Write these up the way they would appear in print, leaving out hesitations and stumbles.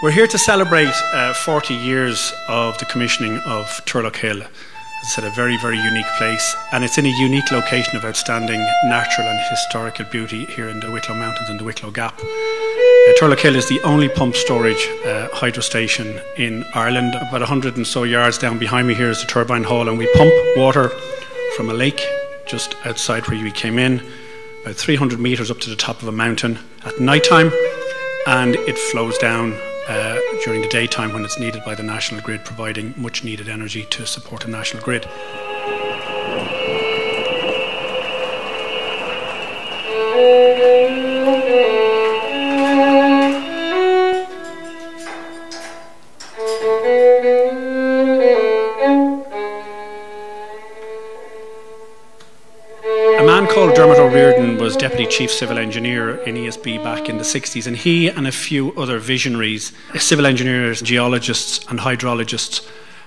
We're here to celebrate 40 years of the commissioning of Turlough Hill. As I said, a very, very unique place, and it's in a unique location of outstanding natural and historical beauty here in the Wicklow Mountains and the Wicklow Gap. Turlough Hill is the only pump storage hydro station in Ireland. About 100 and so yards down behind me here is the turbine hall, and we pump water from a lake just outside where we came in, about 300 metres up to the top of a mountain at night time, and it flows down during the daytime when it's needed by the national grid, providing much needed energy to support the national grid. A man called was Deputy Chief Civil Engineer in ESB back in the 60s, and he and a few other visionaries, civil engineers, geologists and hydrologists,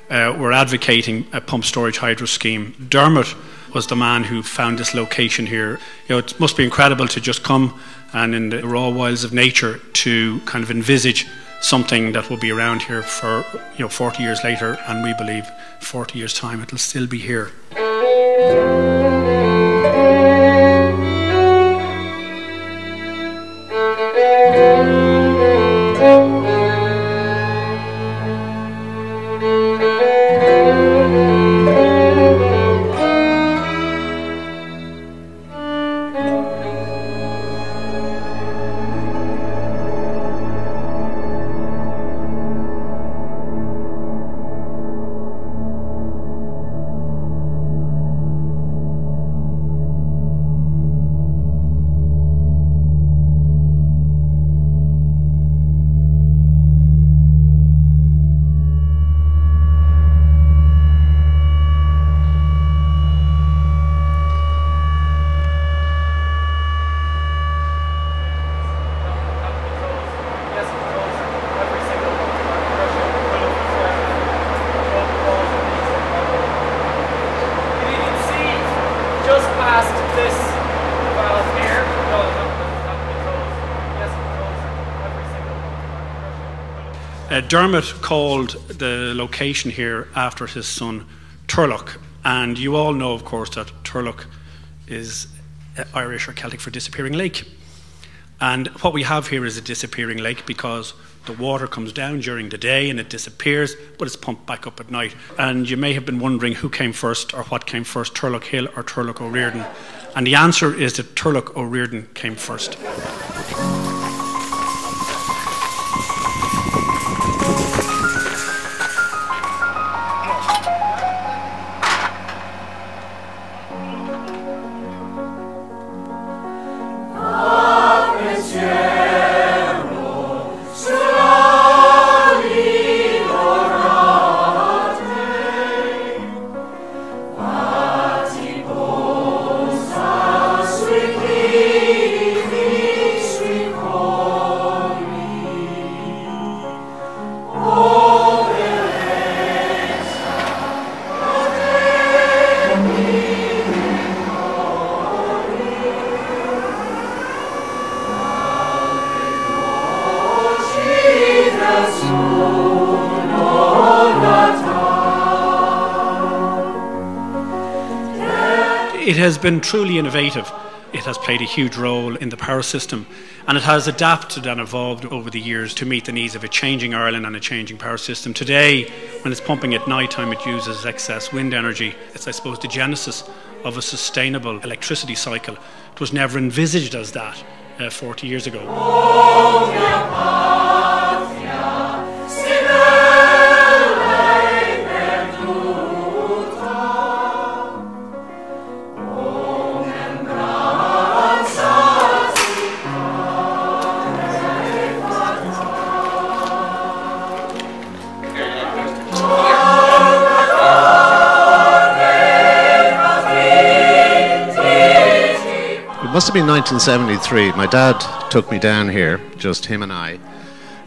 were advocating a pump storage hydro scheme. Dermot was the man who found this location here. You know, it must be incredible to just come and in the raw wilds of nature to kind of envisage something that will be around here for 40 years later, and we believe 40 years time it'll still be here. Dermot called the location here after his son Turlough, and you all know, of course, that Turlough is Irish or Celtic for disappearing lake. And what we have here is a disappearing lake because the water comes down during the day and it disappears, but it's pumped back up at night. And you may have been wondering who came first or what came first, Turlough Hill or Turlough O'Riordan. And the answer is that Turlough O'Riordan came first. It has been truly innovative. It has played a huge role in the power system, and it has adapted and evolved over the years to meet the needs of a changing Ireland and a changing power system. Today, when it's pumping at night time, it uses excess wind energy. It's, I suppose, the genesis of a sustainable electricity cycle. It was never envisaged as that 40 years ago. It must have been 1973. My dad took me down here, just him and I,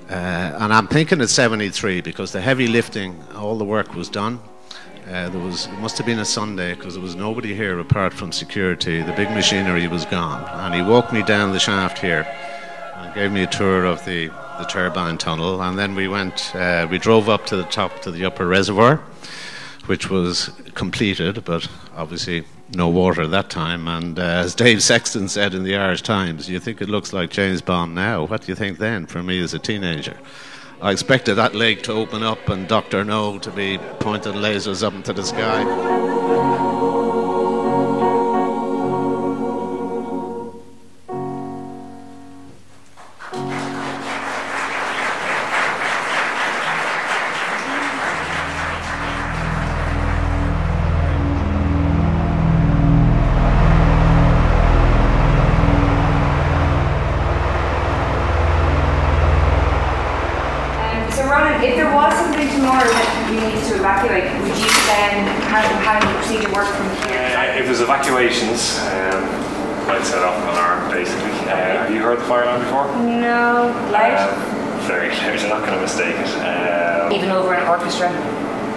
and I'm thinking it's 73 because the heavy lifting, all the work was done. It must have been a Sunday because there was nobody here apart from security. The big machinery was gone, and he walked me down the shaft here and gave me a tour of the the turbine tunnel, and then we drove up to the top, to the upper reservoir, which was completed, but obviously no water at that time. And as Dave Sexton said in the Irish Times, you think it looks like James Bond now. What do you think then, for me as a teenager? I expected that lake to open up and Dr. No to be pointing lasers up into the sky. If there was something tomorrow that you needed to evacuate, would you then, how would the procedure work from here? If there's evacuations, I'd set off an alarm basically. Have you heard the fire alarm before? No. Loud? Very loud, you're not going to mistake it. Even over an orchestra?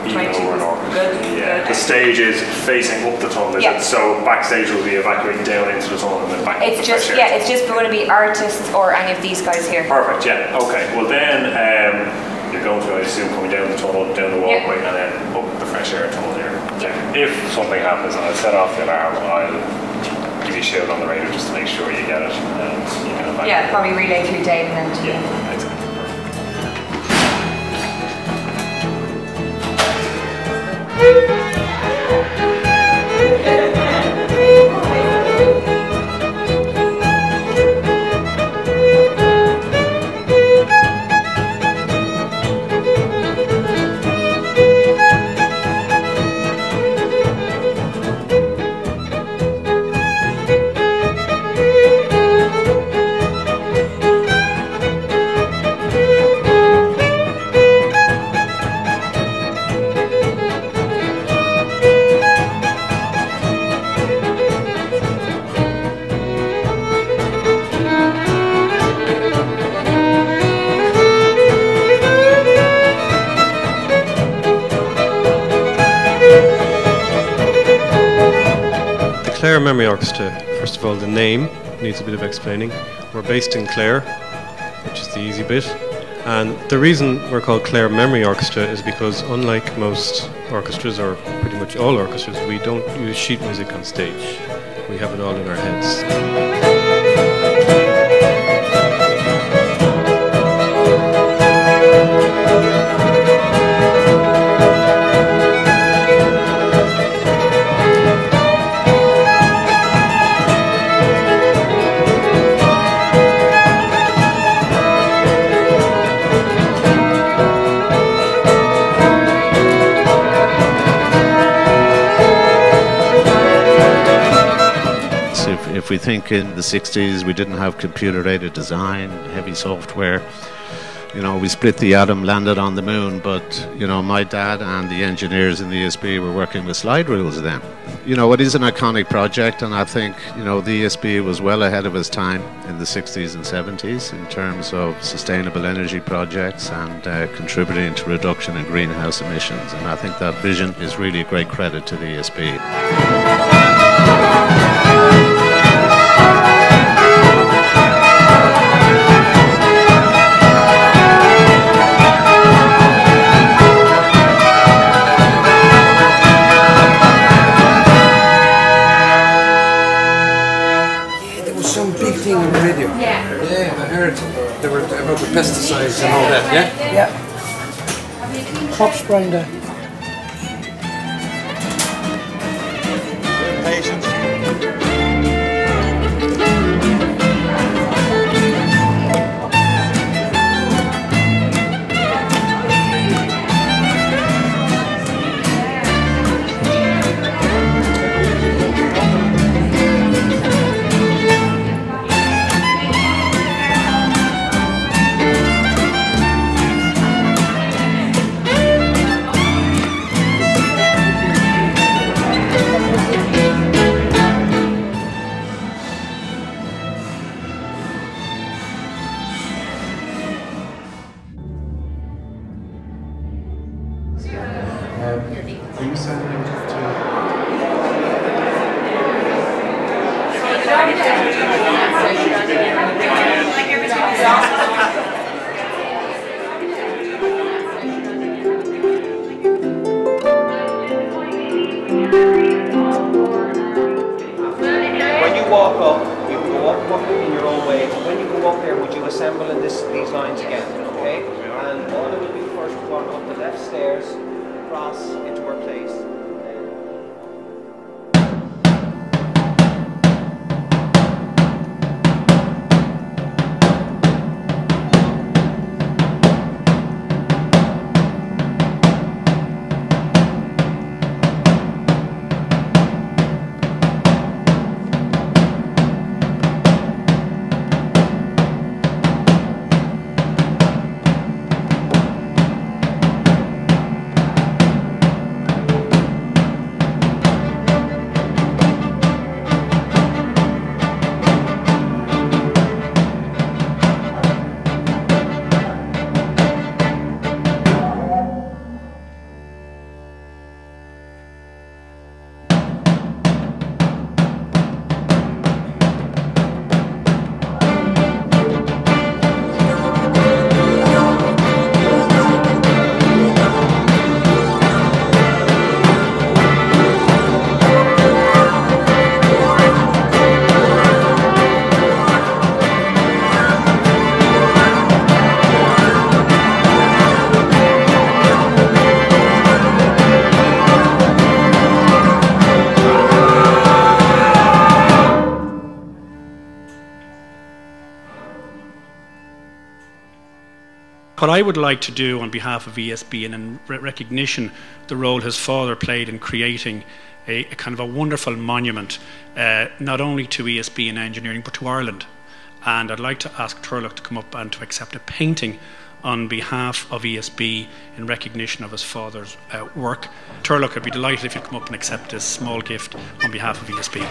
Even over an orchestra. Good. Yeah. The stage is facing up the tunnel, is it? So backstage will be evacuating down into the tunnel and then back it's just it's just going to be artists or any of these guys here. Perfect, yeah. Okay. Well then you're going to, I assume, coming down the tunnel, down the walkway, and then up the fresh air tunnel here. If something happens, I'll set off the alarm. I'll give you a shout on the radio just to make sure you get it, and you can evacuate. Yeah, probably relay through Dave and then to you. Yeah, exactly. Clare Memory Orchestra, first of all, the name needs a bit of explaining. We're based in Clare, which is the easy bit, and the reason we're called Clare Memory Orchestra is because unlike most orchestras, or pretty much all orchestras, we don't use sheet music on stage. We have it all in our heads. If we think in the 60s we didn't have computer-aided design, heavy software, you know, we split the atom, landed on the moon, but, you know, my dad and the engineers in the ESB were working with slide rules then. You know, it is an iconic project, and I think, you know, the ESB was well ahead of its time in the 60s and 70s in terms of sustainable energy projects and contributing to reduction in greenhouse emissions, and I think that vision is really a great credit to the ESB. They were about the pesticides and all that, yeah? Yeah. Crop spraying there. Patience. assemble in these lines again, okay? And all that will do first, we're going up the left stairs, across into our place. What I would like to do on behalf of ESB, and in recognition of the role his father played in creating a kind of a wonderful monument, not only to ESB in engineering, but to Ireland. And I'd like to ask Turlough to come up and to accept a painting on behalf of ESB in recognition of his father's work. Turlough, I'd be delighted if you'd come up and accept this small gift on behalf of ESB.